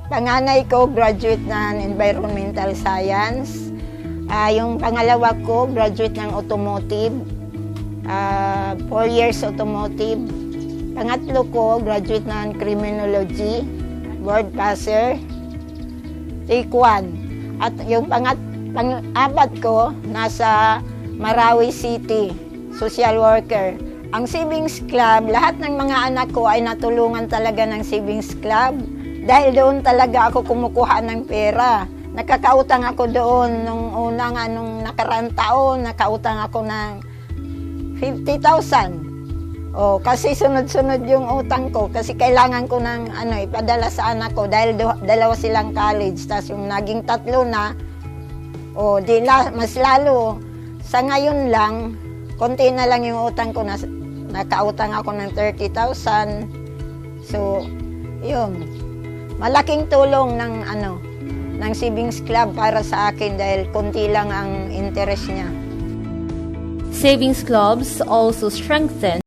panganay ko, graduate ng Environmental Science. Yung pangalawa ko, graduate ng Automotive. 4 years Automotive. Pangatlo ko, graduate ng Criminology, Board Passer. Take 1. At yung pang-apat ko, nasa Marawi City, Social Worker. Ang Savings Club, lahat ng mga anak ko ay natulungan talaga ng Savings Club dahil doon talaga ako kumukuha ng pera. Nakakautang ako doon nung nung nakaraang taon, nakautang ako ng 50,000. Kasi sunod-sunod yung utang ko kasi kailangan ko ng ipadala sa anak ko dahil dalawa silang college. Tapos yung naging 3 na, mas lalo. Sa ngayon lang, konti na lang yung utang ko, nakautang ako ng 30,000. So, yun. Malaking tulong ng Savings Club para sa akin dahil konti lang ang interest niya. Savings clubs also strengthen